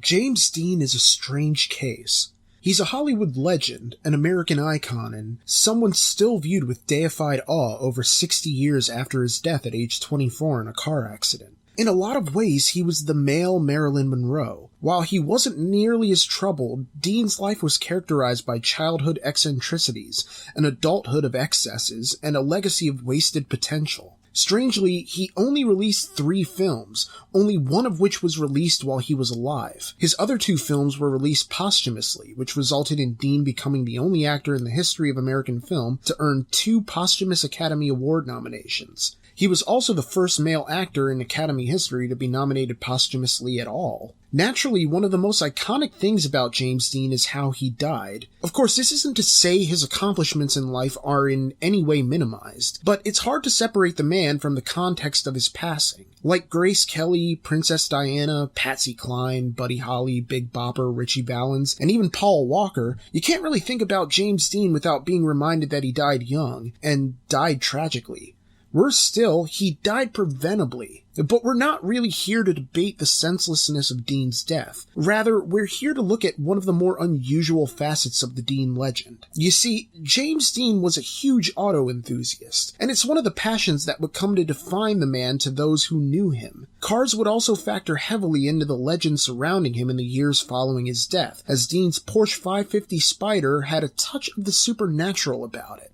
James Dean is a strange case. He's a Hollywood legend, an American icon, and someone still viewed with deified awe over 60 years after his death at age 24 in a car accident. In a lot of ways, he was the male Marilyn Monroe. While he wasn't nearly as troubled, Dean's life was characterized by childhood eccentricities, an adulthood of excesses, and a legacy of wasted potential. Strangely, he only released 3 films, only one of which was released while he was alive. His other 2 films were released posthumously, which resulted in Dean becoming the only actor in the history of American film to earn 2 posthumous Academy Award nominations. He was also the first male actor in Academy history to be nominated posthumously at all. Naturally, one of the most iconic things about James Dean is how he died. Of course, this isn't to say his accomplishments in life are in any way minimized, but it's hard to separate the man from the context of his passing. Like Grace Kelly, Princess Diana, Patsy Cline, Buddy Holly, Big Bopper, Richie Valens, and even Paul Walker, you can't really think about James Dean without being reminded that he died young, and died tragically. Worse still, he died preventably. But we're not really here to debate the senselessness of Dean's death. Rather, we're here to look at one of the more unusual facets of the Dean legend. You see, James Dean was a huge auto enthusiast, and it's one of the passions that would come to define the man to those who knew him. Cars would also factor heavily into the legend surrounding him in the years following his death, as Dean's Porsche 550 Spider had a touch of the supernatural about it.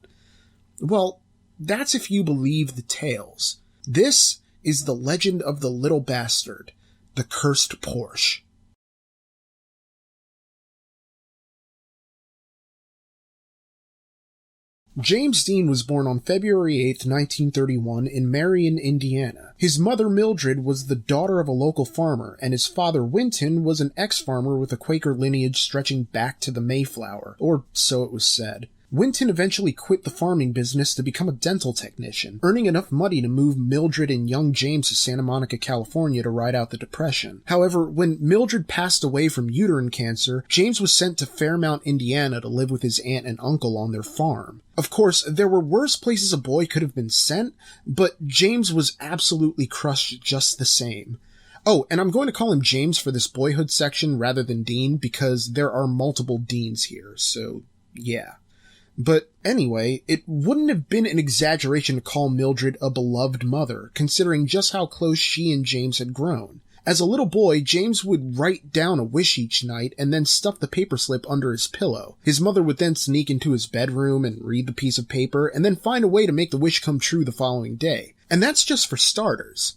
Well, that's if you believe the tales. This is the legend of the little bastard, the cursed Porsche. James Dean was born on February 8, 1931 in Marion, Indiana. His mother, Mildred, was the daughter of a local farmer, and his father, Winton, was an ex-farmer with a Quaker lineage stretching back to the Mayflower, or so it was said. Winton eventually quit the farming business to become a dental technician, earning enough money to move Mildred and young James to Santa Monica, California to ride out the Depression. However, when Mildred passed away from uterine cancer, James was sent to Fairmount, Indiana to live with his aunt and uncle on their farm. Of course, there were worse places a boy could have been sent, but James was absolutely crushed just the same. Oh, and I'm going to call him James for this boyhood section rather than Dean, because there are multiple Deans here, so yeah. But anyway, it wouldn't have been an exaggeration to call Mildred a beloved mother, considering just how close she and James had grown. As a little boy, James would write down a wish each night and then stuff the paper slip under his pillow. His mother would then sneak into his bedroom and read the piece of paper, and then find a way to make the wish come true the following day. And that's just for starters.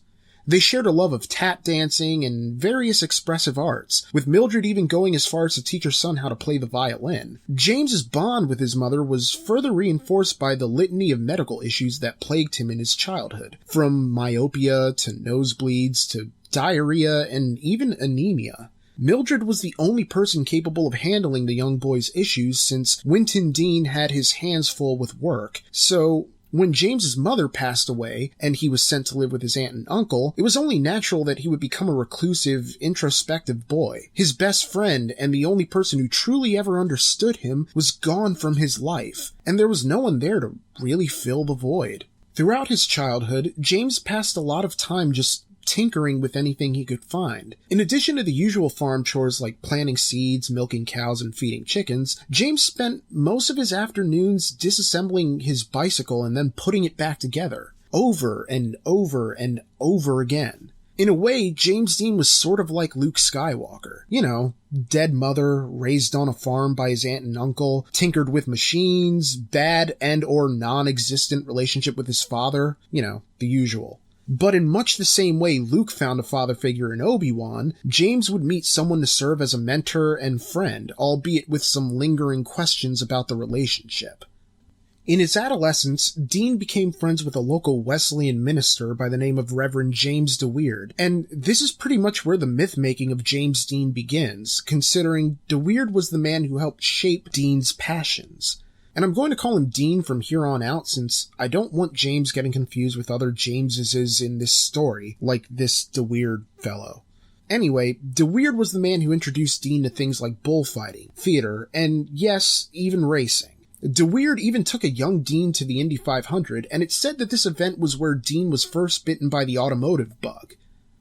They shared a love of tap dancing and various expressive arts, with Mildred even going as far as to teach her son how to play the violin. James's bond with his mother was further reinforced by the litany of medical issues that plagued him in his childhood, from myopia to nosebleeds to diarrhea and even anemia. Mildred was the only person capable of handling the young boy's issues since Winton Dean had his hands full with work, so when James's mother passed away and he was sent to live with his aunt and uncle, it was only natural that he would become a reclusive, introspective boy. His best friend and the only person who truly ever understood him was gone from his life, and there was no one there to really fill the void. Throughout his childhood, James passed a lot of time just tinkering with anything he could find. In addition to the usual farm chores like planting seeds, milking cows, and feeding chickens, James spent most of his afternoons disassembling his bicycle and then putting it back together, over and over and over again. In a way, James Dean was sort of like Luke Skywalker. You know, dead mother, raised on a farm by his aunt and uncle, tinkered with machines, bad and or non-existent relationship with his father, you know, the usual. But in much the same way Luke found a father figure in Obi-Wan, James would meet someone to serve as a mentor and friend, albeit with some lingering questions about the relationship. In his adolescence, Dean became friends with a local Wesleyan minister by the name of Reverend James DeWeird, and this is pretty much where the myth-making of James Dean begins, considering DeWeird was the man who helped shape Dean's passions. And I'm going to call him Dean from here on out since I don't want James getting confused with other Jameses in this story, like this DeWeird fellow. Anyway, DeWeird was the man who introduced Dean to things like bullfighting, theater, and yes, even racing. DeWeird even took a young Dean to the Indy 500, and it's said that this event was where Dean was first bitten by the automotive bug.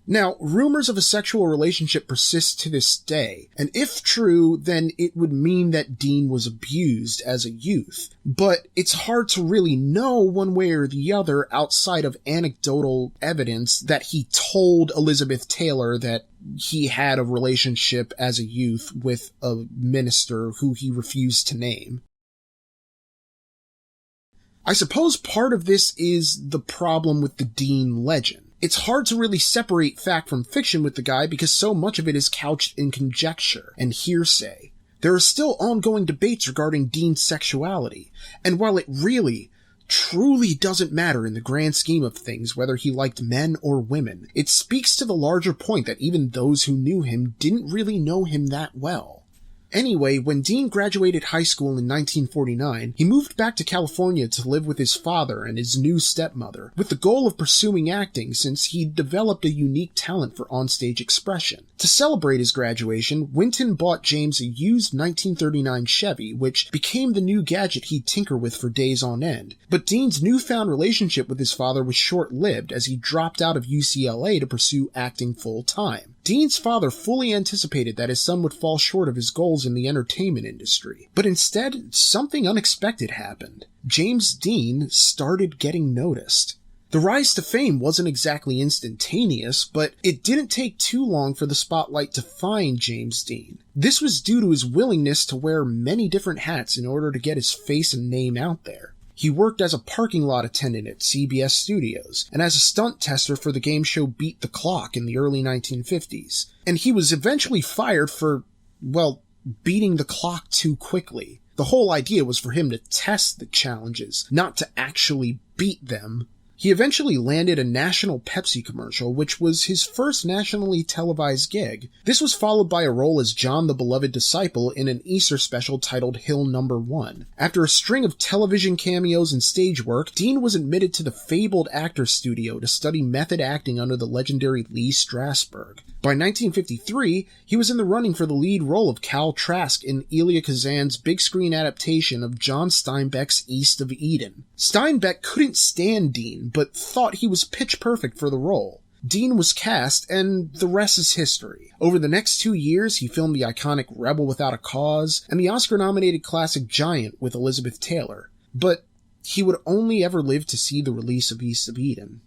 Now, rumors of a sexual relationship persist to this day, and if true, then it would mean that Dean was abused as a youth. But it's hard to really know one way or the other outside of anecdotal evidence that he told Elizabeth Taylor that he had a relationship as a youth with a minister who he refused to name. I suppose part of this is the problem with the Dean legend. It's hard to really separate fact from fiction with the guy because so much of it is couched in conjecture and hearsay. There are still ongoing debates regarding Dean's sexuality, and while it really, truly doesn't matter in the grand scheme of things whether he liked men or women, it speaks to the larger point that even those who knew him didn't really know him that well. Anyway, when Dean graduated high school in 1949, he moved back to California to live with his father and his new stepmother, with the goal of pursuing acting since he'd developed a unique talent for onstage expression. To celebrate his graduation, Winton bought James a used 1939 Chevy, which became the new gadget he'd tinker with for days on end. But Dean's newfound relationship with his father was short-lived as he dropped out of UCLA to pursue acting full-time. Dean's father fully anticipated that his son would fall short of his goals in the entertainment industry, but instead, something unexpected happened. James Dean started getting noticed. The rise to fame wasn't exactly instantaneous, but it didn't take too long for the spotlight to find James Dean. This was due to his willingness to wear many different hats in order to get his face and name out there. He worked as a parking lot attendant at CBS Studios, and as a stunt tester for the game show Beat the Clock in the early 1950s. And he was eventually fired for, well, beating the clock too quickly. The whole idea was for him to test the challenges, not to actually beat them. He eventually landed a national Pepsi commercial, which was his first nationally televised gig. This was followed by a role as John the Beloved Disciple in an Easter special titled Hill No. 1. After a string of television cameos and stage work, Dean was admitted to the fabled Actors Studio to study method acting under the legendary Lee Strasberg. By 1953, he was in the running for the lead role of Cal Trask in Elia Kazan's big-screen adaptation of John Steinbeck's East of Eden. Steinbeck couldn't stand Dean, but thought he was pitch perfect for the role. Dean was cast, and the rest is history. Over the next 2 years, he filmed the iconic Rebel Without a Cause and the Oscar-nominated classic Giant with Elizabeth Taylor. But he would only ever live to see the release of East of Eden.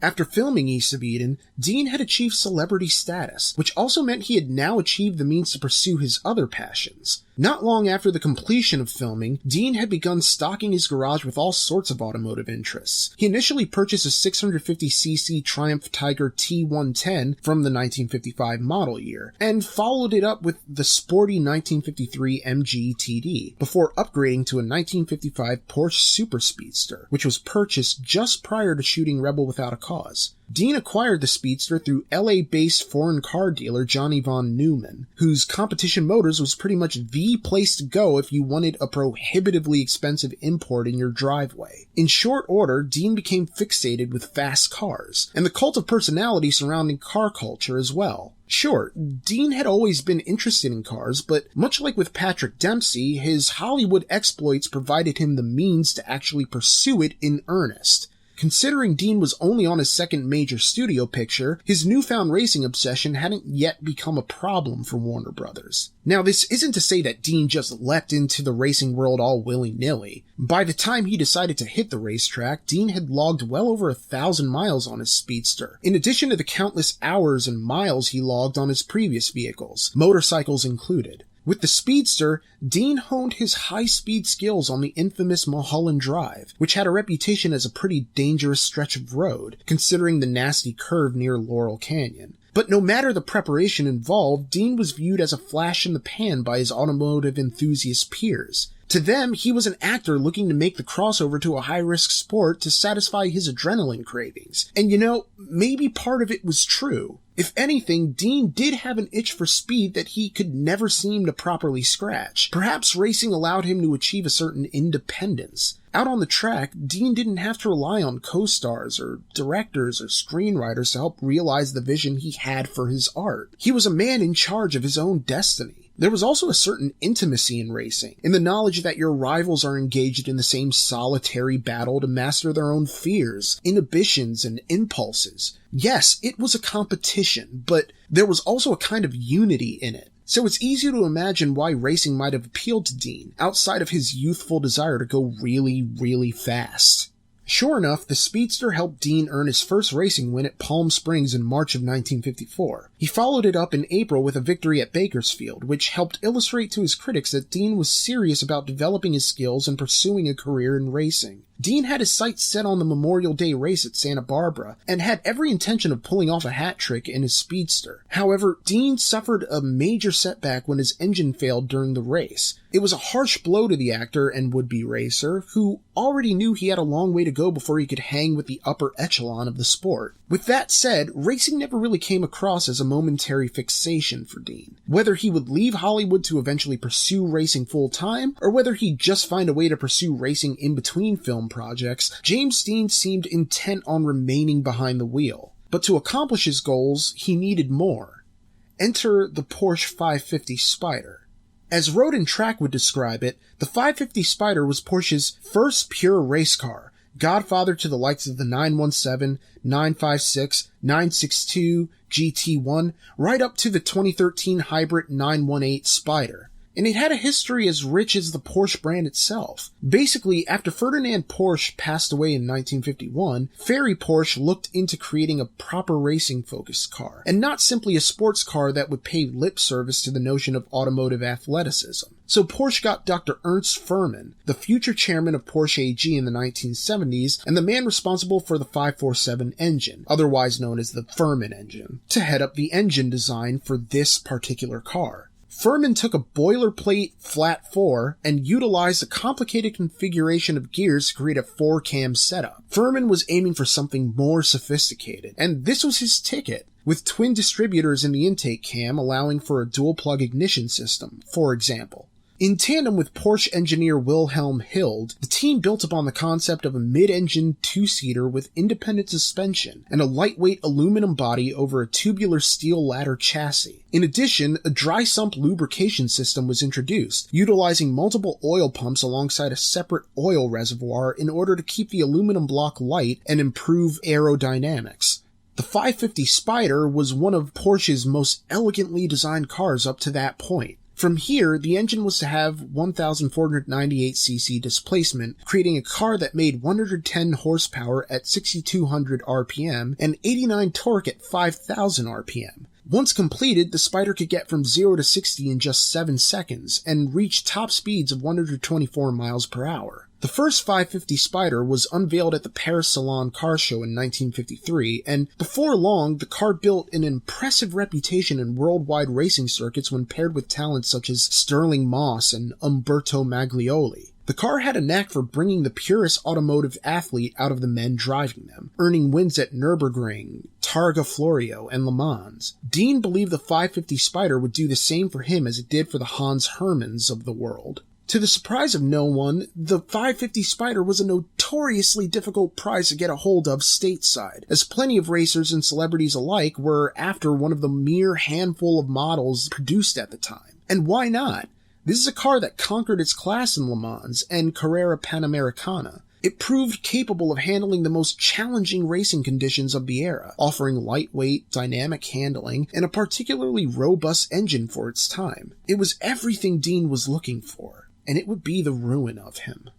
After filming East of Eden, Dean had achieved celebrity status, which also meant he had now achieved the means to pursue his other passions. Not long after the completion of filming, Dean had begun stocking his garage with all sorts of automotive interests. He initially purchased a 650cc Triumph Tiger T110 from the 1955 model year, and followed it up with the sporty 1953 MG TD, before upgrading to a 1955 Porsche Super Speedster, which was purchased just prior to shooting Rebel Without a Cause. Dean acquired the Speedster through LA-based foreign car dealer Johnny Von Neumann, whose Competition Motors was pretty much the place to go if you wanted a prohibitively expensive import in your driveway. In short order, Dean became fixated with fast cars, and the cult of personality surrounding car culture as well. Sure, Dean had always been interested in cars, but much like with Patrick Dempsey, his Hollywood exploits provided him the means to actually pursue it in earnest. Considering Dean was only on his second major studio picture, his newfound racing obsession hadn't yet become a problem for Warner Brothers. Now, this isn't to say that Dean just leapt into the racing world all willy-nilly. By the time he decided to hit the racetrack, Dean had logged well over 1,000 miles on his Speedster, in addition to the countless hours and miles he logged on his previous vehicles, motorcycles included. With the Speedster, Dean honed his high-speed skills on the infamous Mulholland Drive, which had a reputation as a pretty dangerous stretch of road, considering the nasty curve near Laurel Canyon. But no matter the preparation involved, Dean was viewed as a flash in the pan by his automotive enthusiast peers. To them, he was an actor looking to make the crossover to a high-risk sport to satisfy his adrenaline cravings. And maybe part of it was true. If anything, Dean did have an itch for speed that he could never seem to properly scratch. Perhaps racing allowed him to achieve a certain independence. Out on the track, Dean didn't have to rely on co-stars or directors or screenwriters to help realize the vision he had for his art. He was a man in charge of his own destiny. There was also a certain intimacy in racing, in the knowledge that your rivals are engaged in the same solitary battle to master their own fears, inhibitions, and impulses. Yes, it was a competition, but there was also a kind of unity in it. So it's easy to imagine why racing might have appealed to Dean, outside of his youthful desire to go really, really fast. Sure enough, the Speedster helped Dean earn his first racing win at Palm Springs in March of 1954. He followed it up in April with a victory at Bakersfield, which helped illustrate to his critics that Dean was serious about developing his skills and pursuing a career in racing. Dean had his sights set on the Memorial Day race at Santa Barbara, and had every intention of pulling off a hat trick in his Speedster. However, Dean suffered a major setback when his engine failed during the race. It was a harsh blow to the actor and would-be racer, who already knew he had a long way to go before he could hang with the upper echelon of the sport. With that said, racing never really came across as a momentary fixation for Dean. Whether he would leave Hollywood to eventually pursue racing full-time, or whether he'd just find a way to pursue racing in between film projects, James Dean seemed intent on remaining behind the wheel. But to accomplish his goals, he needed more. Enter the Porsche 550 Spider. As Road and Track would describe it, the 550 Spider was Porsche's first pure race car, godfather to the likes of the 917, 956, 962, GT1, right up to the 2013 hybrid 918 Spider. And it had a history as rich as the Porsche brand itself. Basically, after Ferdinand Porsche passed away in 1951, Ferry Porsche looked into creating a proper racing-focused car, and not simply a sports car that would pay lip service to the notion of automotive athleticism. So Porsche got Dr. Ernst Fuhrmann, the future chairman of Porsche AG in the 1970s, and the man responsible for the 547 engine, otherwise known as the Fuhrmann engine, to head up the engine design for this particular car. Fuhrmann took a boilerplate flat 4 and utilized a complicated configuration of gears to create a 4-cam setup. Fuhrmann was aiming for something more sophisticated, and this was his ticket, with twin distributors in the intake cam allowing for a dual-plug ignition system, for example. In tandem with Porsche engineer Wilhelm Hild, the team built upon the concept of a mid-engine two-seater with independent suspension and a lightweight aluminum body over a tubular steel ladder chassis. In addition, a dry sump lubrication system was introduced, utilizing multiple oil pumps alongside a separate oil reservoir in order to keep the aluminum block light and improve aerodynamics. The 550 Spider was one of Porsche's most elegantly designed cars up to that point. From here, the engine was to have 1,498cc displacement, creating a car that made 110 horsepower at 6,200 RPM and 89 torque at 5,000 RPM. Once completed, the Spider could get from 0 to 60 in just 7 seconds and reach top speeds of 124 miles per hour. The first 550 Spider was unveiled at the Paris Salon Car Show in 1953, and before long, the car built an impressive reputation in worldwide racing circuits when paired with talents such as Sterling Moss and Umberto Maglioli. The car had a knack for bringing the purest automotive athlete out of the men driving them, earning wins at Nürburgring, Targa Florio, and Le Mans. Dean believed the 550 Spider would do the same for him as it did for the Hans Hermanns of the world. To the surprise of no one, the 550 Spider was a notoriously difficult prize to get a hold of stateside, as plenty of racers and celebrities alike were after one of the mere handful of models produced at the time. And why not? This is a car that conquered its class in Le Mans and Carrera Panamericana. It proved capable of handling the most challenging racing conditions of the era, offering lightweight, dynamic handling, and a particularly robust engine for its time. It was everything Dean was looking for, and it would be the ruin of him.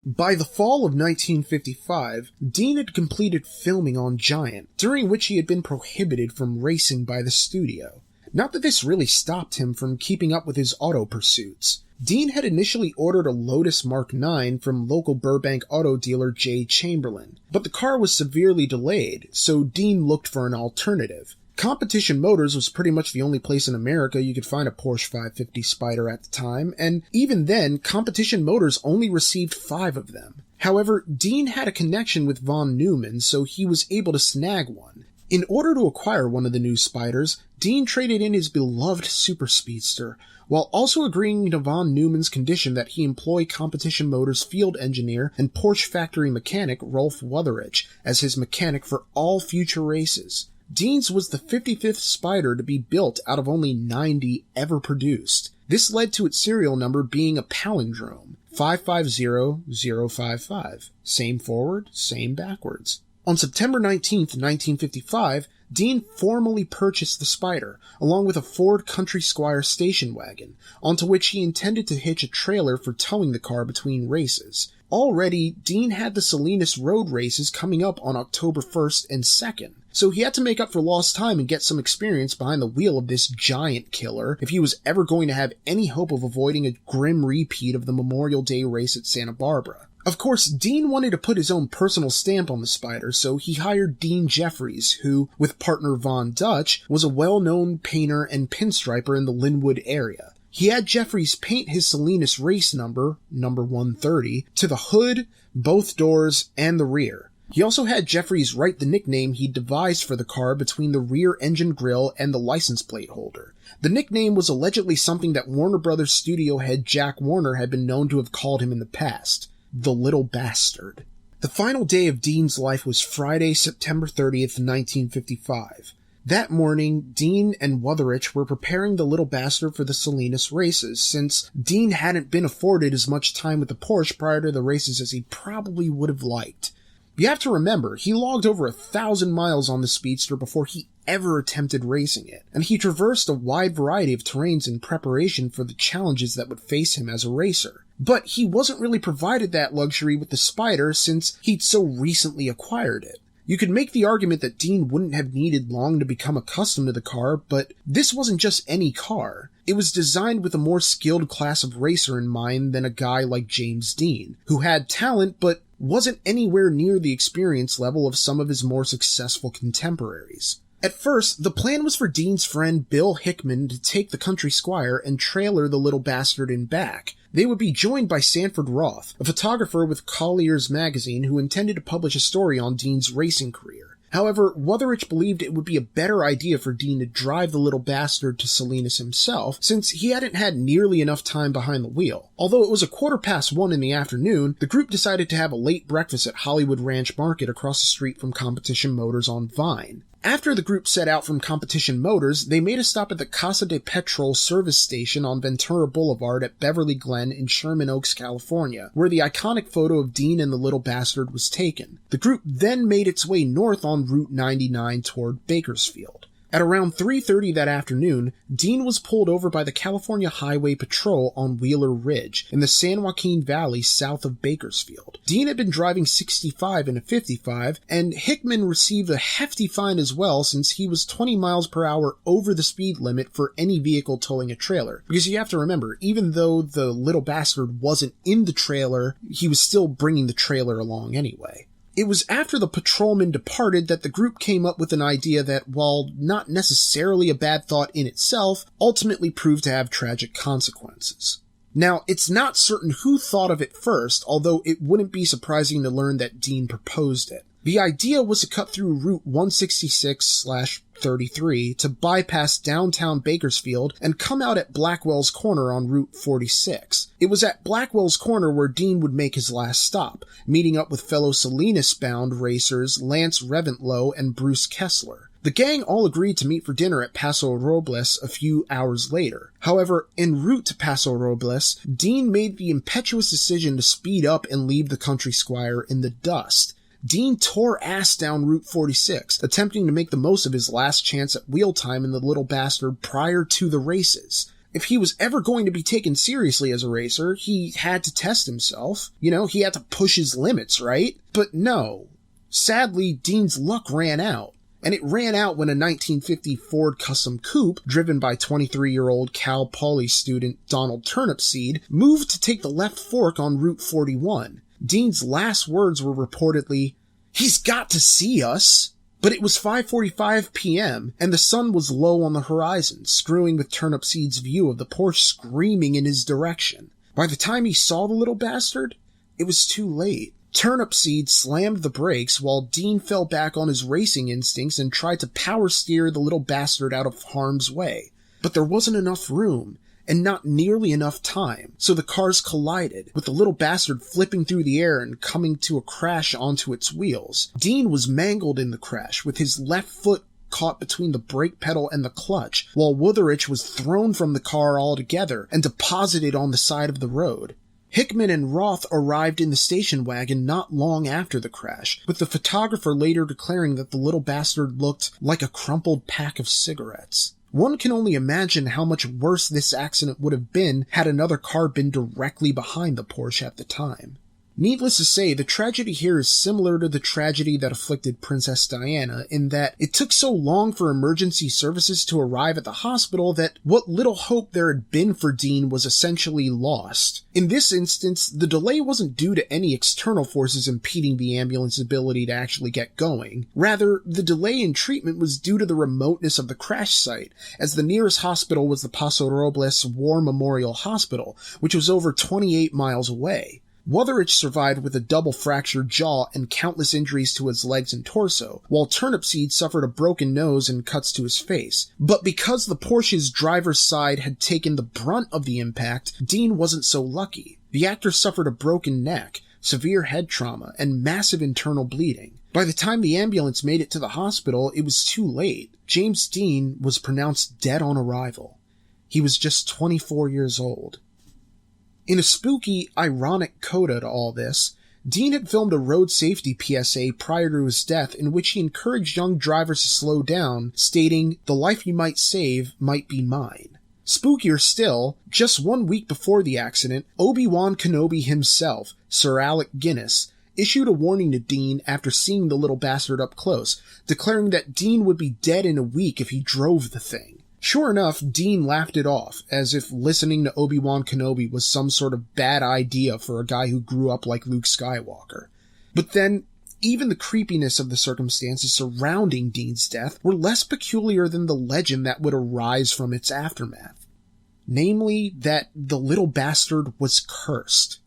By the fall of 1955, Dean had completed filming on Giant, during which he had been prohibited from racing by the studio. Not that this really stopped him from keeping up with his auto pursuits. Dean had initially ordered a Lotus Mark IX from local Burbank auto dealer Jay Chamberlain, but the car was severely delayed, so Dean looked for an alternative. Competition Motors was pretty much the only place in America you could find a Porsche 550 Spider at the time, and even then, Competition Motors only received 5 of them. However, Dean had a connection with von Neumann, so he was able to snag one. In order to acquire one of the new Spiders, Dean traded in his beloved Super Speedster, while also agreeing to von Neumann's condition that he employ Competition Motors field engineer and Porsche factory mechanic Rolf Wutherich as his mechanic for all future races. Dean's was the 55th Spider to be built out of only 90 ever produced. This led to its serial number being a palindrome, 550055. Same forward, same backwards. On September 19th, 1955, Dean formally purchased the Spider, along with a Ford Country Squire station wagon, onto which he intended to hitch a trailer for towing the car between races. Already, Dean had the Salinas Road races coming up on October 1st and 2nd, so he had to make up for lost time and get some experience behind the wheel of this giant killer if he was ever going to have any hope of avoiding a grim repeat of the Memorial Day race at Santa Barbara. Of course, Dean wanted to put his own personal stamp on the Spider, so he hired Dean Jeffries, who, with partner Von Dutch, was a well-known painter and pinstriper in the Linwood area. He had Jeffries paint his Salinas race number 130, to the hood, both doors, and the rear. He also had Jeffries write the nickname he'd devised for the car between the rear engine grille and the license plate holder. The nickname was allegedly something that Warner Brothers studio head Jack Warner had been known to have called him in the past. The Little Bastard. The final day of Dean's life was Friday, September 30th, 1955. That morning, Dean and Wutherich were preparing the Little Bastard for the Salinas races, since Dean hadn't been afforded as much time with the Porsche prior to the races as he probably would have liked. You have to remember, he logged over 1,000 miles on the Speedster before he ever attempted racing it, and he traversed a wide variety of terrains in preparation for the challenges that would face him as a racer. But he wasn't really provided that luxury with the Spider since he'd so recently acquired it. You could make the argument that Dean wouldn't have needed long to become accustomed to the car, but this wasn't just any car. It was designed with a more skilled class of racer in mind than a guy like James Dean, who had talent but wasn't anywhere near the experience level of some of his more successful contemporaries. At first, the plan was for Dean's friend Bill Hickman to take the Country Squire and trailer the Little Bastard in back. They would be joined by Sanford Roth, a photographer with Collier's magazine who intended to publish a story on Dean's racing career. However, Wutherich believed it would be a better idea for Dean to drive the Little Bastard to Salinas himself, since he hadn't had nearly enough time behind the wheel. Although it was 1:15 in the afternoon, the group decided to have a late breakfast at Hollywood Ranch Market across the street from Competition Motors on Vine. After the group set out from Competition Motors, they made a stop at the Casa de Petrol service station on Ventura Boulevard at Beverly Glen in Sherman Oaks, California, where the iconic photo of Dean and the Little Bastard was taken. The group then made its way north on Route 99 toward Bakersfield. At around 3:30 that afternoon, Dean was pulled over by the California Highway Patrol on Wheeler Ridge in the San Joaquin Valley south of Bakersfield. Dean had been driving 65 in a 55, and Hickman received a hefty fine as well since he was 20 miles per hour over the speed limit for any vehicle towing a trailer. Because you have to remember, even though the Little Bastard wasn't in the trailer, he was still bringing the trailer along anyway. It was after the patrolman departed that the group came up with an idea that, while not necessarily a bad thought in itself, ultimately proved to have tragic consequences. Now, it's not certain who thought of it first, although it wouldn't be surprising to learn that Dean proposed it. The idea was to cut through Route 166/33 to bypass downtown Bakersfield and come out at Blackwell's Corner on Route 46. It was at Blackwell's Corner where Dean would make his last stop, meeting up with fellow Salinas-bound racers Lance Reventlow and Bruce Kessler. The gang all agreed to meet for dinner at Paso Robles a few hours later. However, en route to Paso Robles, Dean made the impetuous decision to speed up and leave the Country Squire in the dust. Dean tore ass down Route 46, attempting to make the most of his last chance at wheel time in the Little Bastard prior to the races. If he was ever going to be taken seriously as a racer, he had to test himself. He had to push his limits, right? But no. Sadly, Dean's luck ran out. And it ran out when a 1950 Ford Custom Coupe, driven by 23-year-old Cal Poly student Donald Turnipseed, moved to take the left fork on Route 41. Dean's last words were reportedly, "He's got to see us!" But it was 5:45 p.m., and the sun was low on the horizon, screwing with Turnipseed's view of the Porsche screaming in his direction. By the time he saw the Little Bastard, it was too late. Turnipseed slammed the brakes while Dean fell back on his racing instincts and tried to power steer the Little Bastard out of harm's way. But there wasn't enough room, and not nearly enough time, so the cars collided, with the Little Bastard flipping through the air and coming to a crash onto its wheels. Dean was mangled in the crash, with his left foot caught between the brake pedal and the clutch, while Wutherich was thrown from the car altogether and deposited on the side of the road. Hickman and Roth arrived in the station wagon not long after the crash, with the photographer later declaring that the little bastard looked like a crumpled pack of cigarettes. One can only imagine how much worse this accident would have been had another car been directly behind the Porsche at the time. Needless to say, the tragedy here is similar to the tragedy that afflicted Princess Diana in that it took so long for emergency services to arrive at the hospital that what little hope there had been for Dean was essentially lost. In this instance, the delay wasn't due to any external forces impeding the ambulance's ability to actually get going. Rather, the delay in treatment was due to the remoteness of the crash site, as the nearest hospital was the Paso Robles War Memorial Hospital, which was over 28 miles away. Wutherich survived with a double fractured jaw and countless injuries to his legs and torso, while Turnipseed suffered a broken nose and cuts to his face. But because the Porsche's driver's side had taken the brunt of the impact, Dean wasn't so lucky. The actor suffered a broken neck, severe head trauma, and massive internal bleeding. By the time the ambulance made it to the hospital, it was too late. James Dean was pronounced dead on arrival. He was just 24 years old. In a spooky, ironic coda to all this, Dean had filmed a road safety PSA prior to his death in which he encouraged young drivers to slow down, stating, "The life you might save might be mine." Spookier still, just 1 week before the accident, Obi-Wan Kenobi himself, Sir Alec Guinness, issued a warning to Dean after seeing the little bastard up close, declaring that Dean would be dead in a week if he drove the thing. Sure enough, Dean laughed it off, as if listening to Obi-Wan Kenobi was some sort of bad idea for a guy who grew up like Luke Skywalker. But then, even the creepiness of the circumstances surrounding Dean's death were less peculiar than the legend that would arise from its aftermath. Namely, that the little bastard was cursed.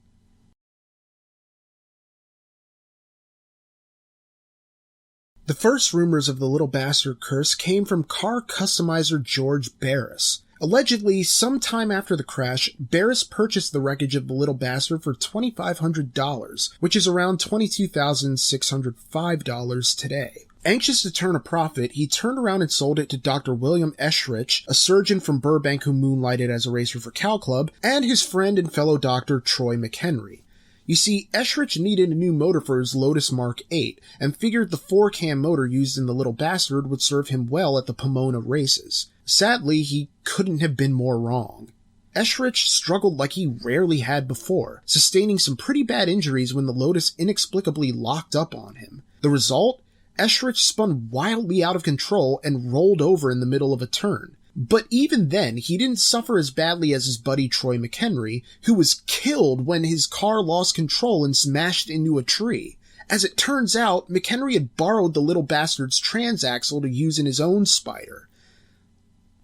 The first rumors of the little bastard curse came from car customizer George Barris. Allegedly, sometime after the crash, Barris purchased the wreckage of the little bastard for $2,500, which is around $22,605 today. Anxious to turn a profit, he turned around and sold it to Dr. William Eschrich, a surgeon from Burbank who moonlighted as a racer for Cal Club, and his friend and fellow doctor Troy McHenry. You see, Eschrich needed a new motor for his Lotus Mark 8, and figured the 4-cam motor used in the little bastard would serve him well at the Pomona races. Sadly, he couldn't have been more wrong. Eschrich struggled like he rarely had before, sustaining some pretty bad injuries when the Lotus inexplicably locked up on him. The result? Eschrich spun wildly out of control and rolled over in the middle of a turn. But even then, he didn't suffer as badly as his buddy Troy McHenry, who was killed when his car lost control and smashed into a tree. As it turns out, McHenry had borrowed the little bastard's transaxle to use in his own Spider.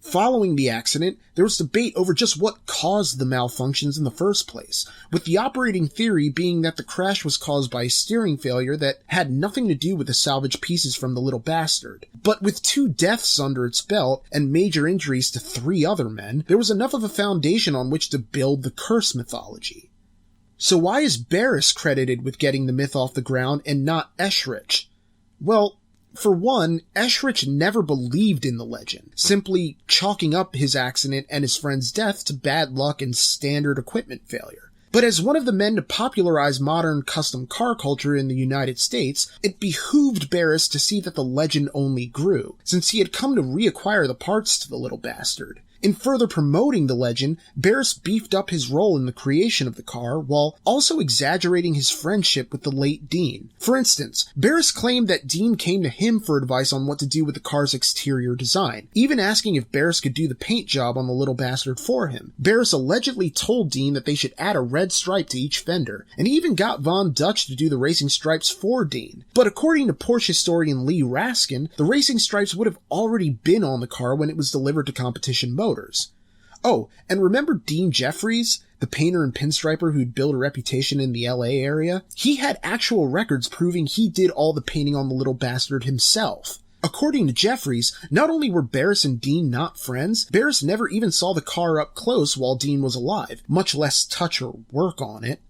Following the accident, there was debate over just what caused the malfunctions in the first place, with the operating theory being that the crash was caused by a steering failure that had nothing to do with the salvaged pieces from the little bastard. But with 2 deaths under its belt and major injuries to 3 other men, there was enough of a foundation on which to build the curse mythology. So why is Barris credited with getting the myth off the ground and not Eschrich? Well, for one, Eschrich never believed in the legend, simply chalking up his accident and his friend's death to bad luck and standard equipment failure. But as one of the men to popularize modern custom car culture in the United States, it behooved Barris to see that the legend only grew, since he had come to reacquire the parts to the little bastard. In further promoting the legend, Barris beefed up his role in the creation of the car, while also exaggerating his friendship with the late Dean. For instance, Barris claimed that Dean came to him for advice on what to do with the car's exterior design, even asking if Barris could do the paint job on the little bastard for him. Barris allegedly told Dean that they should add a red stripe to each fender, and he even got Von Dutch to do the racing stripes for Dean. But according to Porsche historian Lee Raskin, the racing stripes would have already been on the car when it was delivered to competition mode. Oh, and remember Dean Jeffries, the painter and pinstriper who'd built a reputation in the LA area? He had actual records proving he did all the painting on the little bastard himself. According to Jeffries, not only were Barris and Dean not friends, Barris never even saw the car up close while Dean was alive, much less touch or work on it.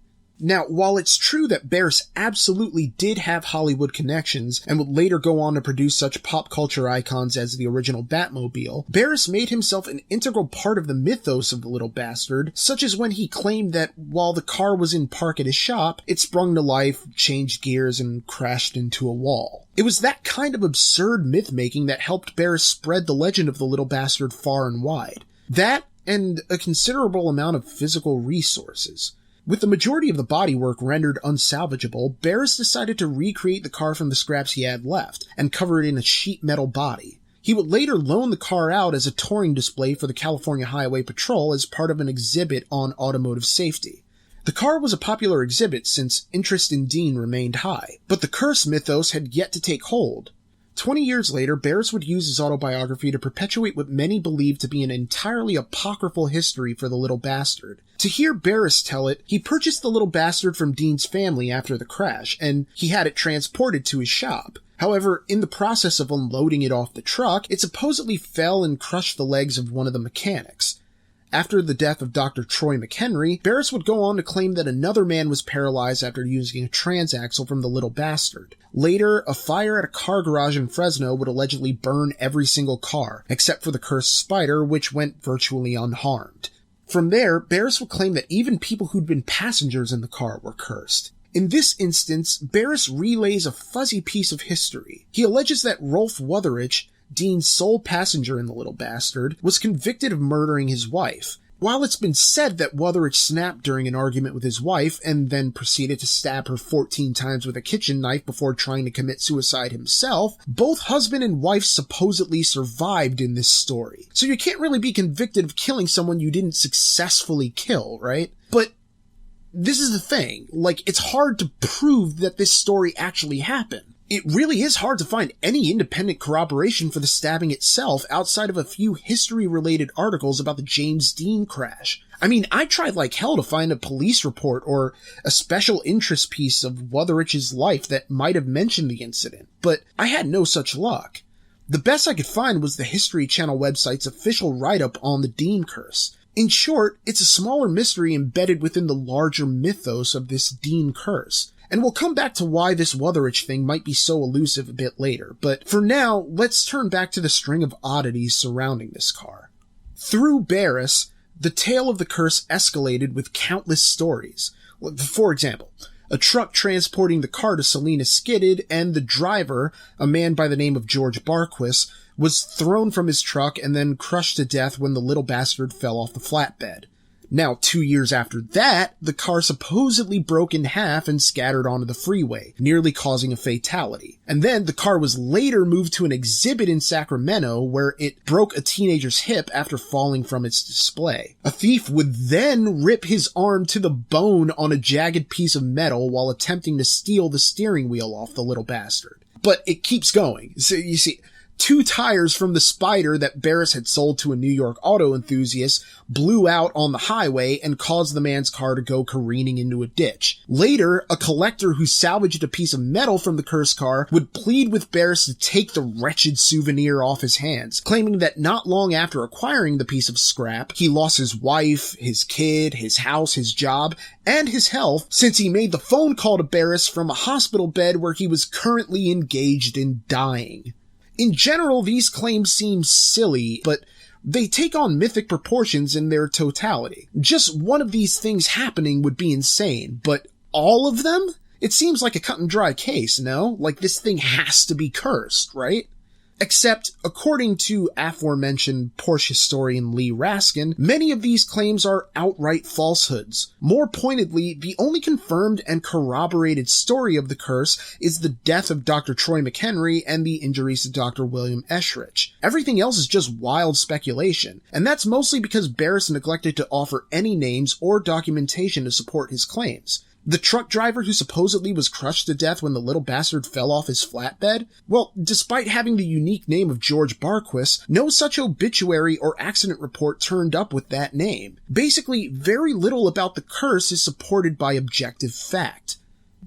Now, while it's true that Barris absolutely did have Hollywood connections and would later go on to produce such pop culture icons as the original Batmobile, Barris made himself an integral part of the mythos of the little bastard, such as when he claimed that while the car was in park at his shop, it sprung to life, changed gears, and crashed into a wall. It was that kind of absurd myth-making that helped Barris spread the legend of the little bastard far and wide. That, and a considerable amount of physical resources. With the majority of the bodywork rendered unsalvageable, Barris decided to recreate the car from the scraps he had left, and cover it in a sheet metal body. He would later loan the car out as a touring display for the California Highway Patrol as part of an exhibit on automotive safety. The car was a popular exhibit since interest in Dean remained high, but the curse mythos had yet to take hold. 20 years later, Barris would use his autobiography to perpetuate what many believed to be an entirely apocryphal history for the little bastard. To hear Barris tell it, he purchased the little bastard from Dean's family after the crash, and he had it transported to his shop. However, in the process of unloading it off the truck, it supposedly fell and crushed the legs of one of the mechanics. After the death of Dr. Troy McHenry, Barris would go on to claim that another man was paralyzed after using a transaxle from the little bastard. Later, a fire at a car garage in Fresno would allegedly burn every single car, except for the cursed spider, which went virtually unharmed. From there, Barris would claim that even people who'd been passengers in the car were cursed. In this instance, Barris relays a fuzzy piece of history. He alleges that Rolf Wutherich, Dean's sole passenger in the little bastard, was convicted of murdering his wife. While it's been said that Wutherich snapped during an argument with his wife and then proceeded to stab her 14 times with a kitchen knife before trying to commit suicide himself, both husband and wife supposedly survived in this story. So you can't really be convicted of killing someone you didn't successfully kill, right? But this is the thing, it's hard to prove that this story actually happened. It really is hard to find any independent corroboration for the stabbing itself outside of a few history-related articles about the James Dean crash. I mean, I tried like hell to find a police report or a special interest piece of Wutherich's life that might have mentioned the incident, but I had no such luck. The best I could find was the History Channel website's official write-up on the Dean curse. In short, it's a smaller mystery embedded within the larger mythos of this Dean curse. And we'll come back to why this Wutherich thing might be so elusive a bit later, but for now, let's turn back to the string of oddities surrounding this car. Through Barris, the tale of the curse escalated with countless stories. For example, a truck transporting the car to Salina skidded, and the driver, a man by the name of George Barkhuis, was thrown from his truck and then crushed to death when the little bastard fell off the flatbed. Now, 2 years after that, the car supposedly broke in half and scattered onto the freeway, nearly causing a fatality. And then the car was later moved to an exhibit in Sacramento where it broke a teenager's hip after falling from its display. A thief would then rip his arm to the bone on a jagged piece of metal while attempting to steal the steering wheel off the little bastard. But it keeps going. So you see, 2 tires from the Spider that Barris had sold to a New York auto enthusiast blew out on the highway and caused the man's car to go careening into a ditch. Later, a collector who salvaged a piece of metal from the cursed car would plead with Barris to take the wretched souvenir off his hands, claiming that not long after acquiring the piece of scrap, he lost his wife, his kid, his house, his job, and his health since he made the phone call to Barris from a hospital bed where he was currently engaged in dying. In general, these claims seem silly, but they take on mythic proportions in their totality. Just one of these things happening would be insane, but all of them? It seems like a cut and dry case, no? Like this thing has to be cursed, right? Except, according to aforementioned Porsche historian Lee Raskin, many of these claims are outright falsehoods. More pointedly, the only confirmed and corroborated story of the curse is the death of Dr. Troy McHenry and the injuries to Dr. William Eschrich. Everything else is just wild speculation, and that's mostly because Barris neglected to offer any names or documentation to support his claims. The truck driver who supposedly was crushed to death when the little bastard fell off his flatbed? Well, despite having the unique name of George Barkhuis, no such obituary or accident report turned up with that name. Basically, very little about the curse is supported by objective fact.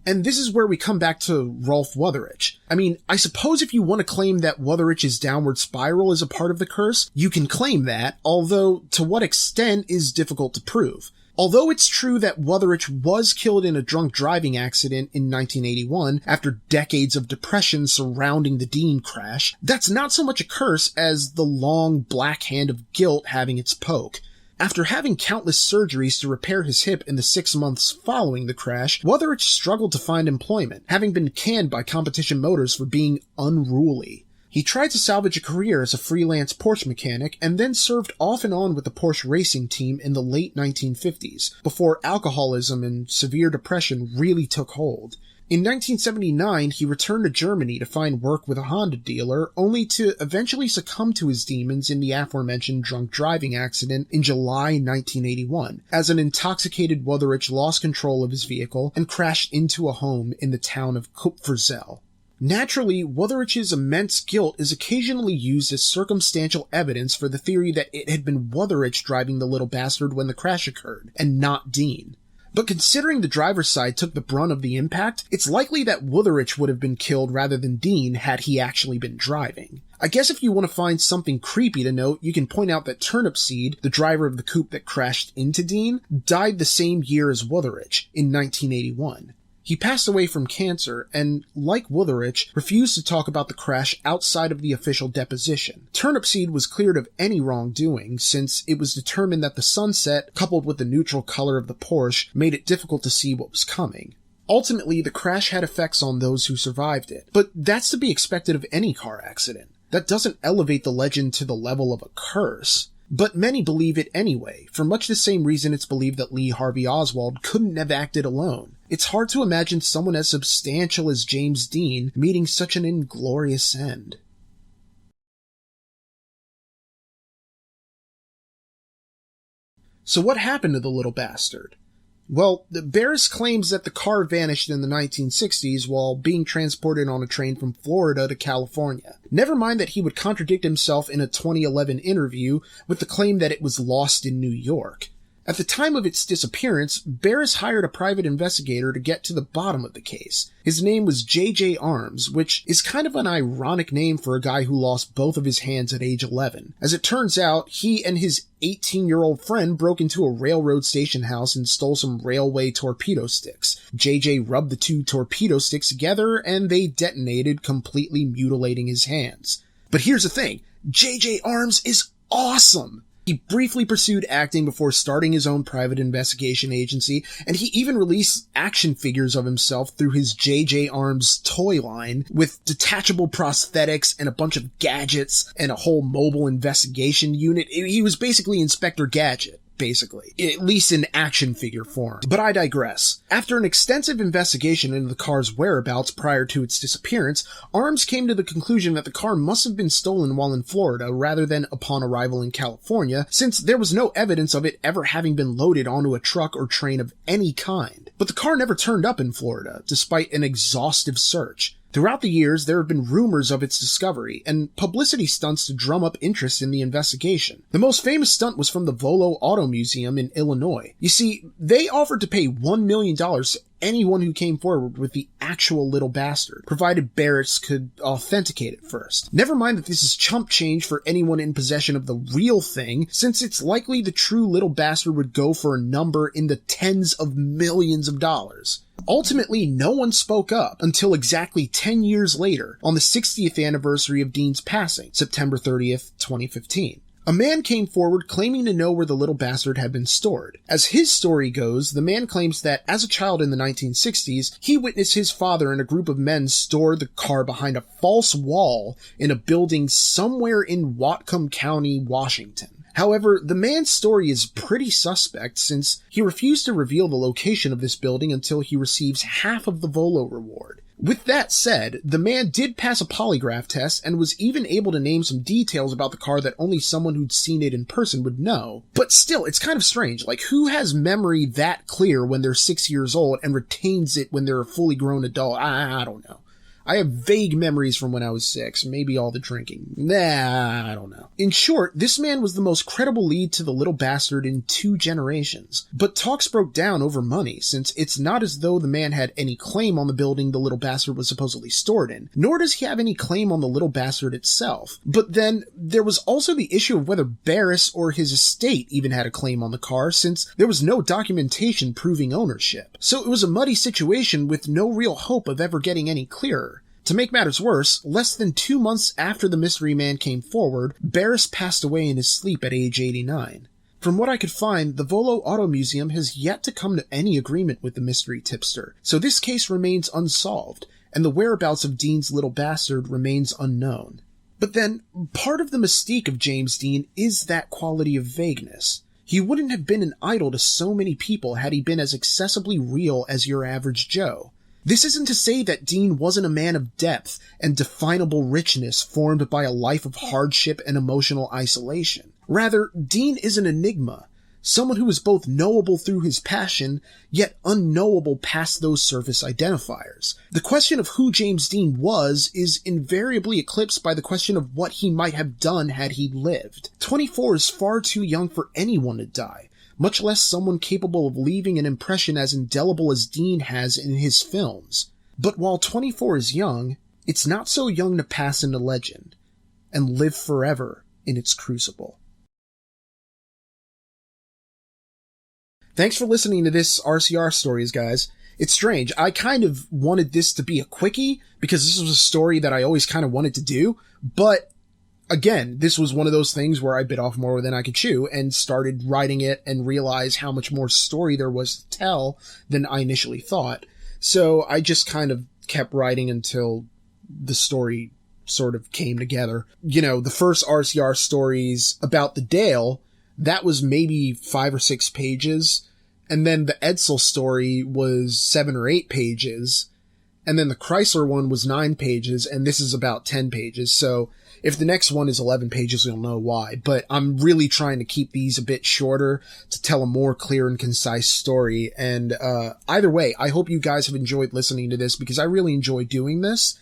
And this is where we come back to Rolf Wutherich. I mean, I suppose if you want to claim that Wutherich's downward spiral is a part of the curse, you can claim that, although to what extent is difficult to prove. Although it's true that Wutherich was killed in a drunk driving accident in 1981 after decades of depression surrounding the Dean crash, that's not so much a curse as the long black hand of guilt having its poke. After having countless surgeries to repair his hip in the 6 months following the crash, Wutherich struggled to find employment, having been canned by Competition Motors for being unruly. He tried to salvage a career as a freelance Porsche mechanic and then served off and on with the Porsche racing team in the late 1950s, before alcoholism and severe depression really took hold. In 1979, he returned to Germany to find work with a Honda dealer, only to eventually succumb to his demons in the aforementioned drunk driving accident in July 1981, as an intoxicated Wutherich lost control of his vehicle and crashed into a home in the town of Kupferzell. Naturally, Wutherich's immense guilt is occasionally used as circumstantial evidence for the theory that it had been Wutherich driving the little bastard when the crash occurred, and not Dean. But considering the driver's side took the brunt of the impact, it's likely that Wutherich would have been killed rather than Dean had he actually been driving. I guess if you want to find something creepy to note, you can point out that Turnipseed, the driver of the coupe that crashed into Dean, died the same year as Wutherich, in 1981. He passed away from cancer and, like Wutherich, refused to talk about the crash outside of the official deposition. Turnipseed was cleared of any wrongdoing, since it was determined that the sunset, coupled with the neutral color of the Porsche, made it difficult to see what was coming. Ultimately, the crash had effects on those who survived it, but that's to be expected of any car accident. That doesn't elevate the legend to the level of a curse. But many believe it anyway, for much the same reason it's believed that Lee Harvey Oswald couldn't have acted alone. It's hard to imagine someone as substantial as James Dean meeting such an inglorious end. So what happened to the little bastard? Well, Barris claims that the car vanished in the 1960s while being transported on a train from Florida to California. Never mind that he would contradict himself in a 2011 interview with the claim that it was lost in New York. At the time of its disappearance, Barris hired a private investigator to get to the bottom of the case. His name was J.J. Arms, which is kind of an ironic name for a guy who lost both of his hands at age 11. As it turns out, he and his 18-year-old friend broke into a railroad station house and stole some railway torpedo sticks. J.J. rubbed the two torpedo sticks together and they detonated, completely mutilating his hands. But here's the thing, J.J. Arms is awesome! He briefly pursued acting before starting his own private investigation agency, and he even released action figures of himself through his J.J. Arms toy line, with detachable prosthetics and a bunch of gadgets and a whole mobile investigation unit. He was basically Inspector Gadget. Basically. At least in action figure form. But I digress. After an extensive investigation into the car's whereabouts prior to its disappearance, Arms came to the conclusion that the car must have been stolen while in Florida rather than upon arrival in California, since there was no evidence of it ever having been loaded onto a truck or train of any kind. But the car never turned up in Florida, despite an exhaustive search. Throughout the years, there have been rumors of its discovery, and publicity stunts to drum up interest in the investigation. The most famous stunt was from the Volo Auto Museum in Illinois. You see, they offered to pay $1 million to anyone who came forward with the actual little bastard, provided Barris could authenticate it first. Never mind that this is chump change for anyone in possession of the real thing, since it's likely the true little bastard would go for a number in the tens of millions of dollars. Ultimately, no one spoke up until exactly 10 years later, on the 60th anniversary of Dean's passing, September 30th, 2015. A man came forward claiming to know where the little bastard had been stored. As his story goes, the man claims that as a child in the 1960s, he witnessed his father and a group of men store the car behind a false wall in a building somewhere in Whatcom County, Washington. However, the man's story is pretty suspect since he refused to reveal the location of this building until he receives half of the Volo reward. With that said, the man did pass a polygraph test and was even able to name some details about the car that only someone who'd seen it in person would know. But still, it's kind of strange. Like, who has memory that clear when they're 6 years old and retains it when they're a fully grown adult? I don't know. I have vague memories from when I was 6, maybe all the drinking. Nah, I don't know. In short, this man was the most credible lead to the Little Bastard in 2 generations. But talks broke down over money, since it's not as though the man had any claim on the building the Little Bastard was supposedly stored in, nor does he have any claim on the Little Bastard itself. But then, there was also the issue of whether Barris or his estate even had a claim on the car, since there was no documentation proving ownership. So it was a muddy situation with no real hope of ever getting any clearer. To make matters worse, less than 2 months after the mystery man came forward, Barris passed away in his sleep at age 89. From what I could find, the Volo Auto Museum has yet to come to any agreement with the mystery tipster, so this case remains unsolved, and the whereabouts of Dean's Little Bastard remains unknown. But then, part of the mystique of James Dean is that quality of vagueness. He wouldn't have been an idol to so many people had he been as accessibly real as your average Joe. This isn't to say that Dean wasn't a man of depth and definable richness formed by a life of hardship and emotional isolation. Rather, Dean is an enigma, someone who is both knowable through his passion, yet unknowable past those surface identifiers. The question of who James Dean was is invariably eclipsed by the question of what he might have done had he lived. 24 is far too young for anyone to die, much less someone capable of leaving an impression as indelible as Dean has in his films. But while 24 is young, it's not so young to pass into legend, and live forever in its crucible. Thanks for listening to this RCR Stories, guys. It's strange. I kind of wanted this to be a quickie, because this was a story that I always kind of wanted to do, but again, this was one of those things where I bit off more than I could chew and started writing it and realized how much more story there was to tell than I initially thought. So I just kind of kept writing until the story sort of came together. You know, the first RCR Stories about the Dale, that was maybe 5 or 6 pages. And then the Edsel story was 7 or 8 pages. And then the Chrysler one was 9 pages. And this is about 10 pages. So if the next one is 11 pages, you'll know why. But I'm really trying to keep these a bit shorter to tell a more clear and concise story. And either way, I hope you guys have enjoyed listening to this, because I really enjoy doing this,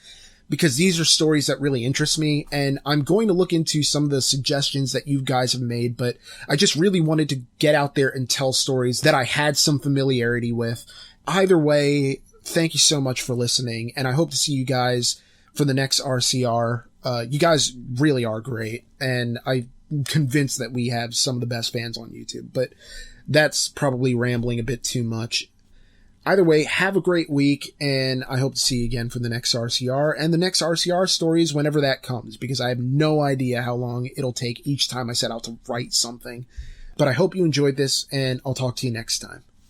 because these are stories that really interest me. And I'm going to look into some of the suggestions that you guys have made, but I just really wanted to get out there and tell stories that I had some familiarity with. Either way, thank you so much for listening, and I hope to see you guys for the next RCR. You guys really are great, and I'm convinced that we have some of the best fans on YouTube, but that's probably rambling a bit too much. Either way, have a great week, and I hope to see you again for the next RCR, and the next RCR Stories whenever that comes, because I have no idea how long it'll take each time I set out to write something. But I hope you enjoyed this, and I'll talk to you next time.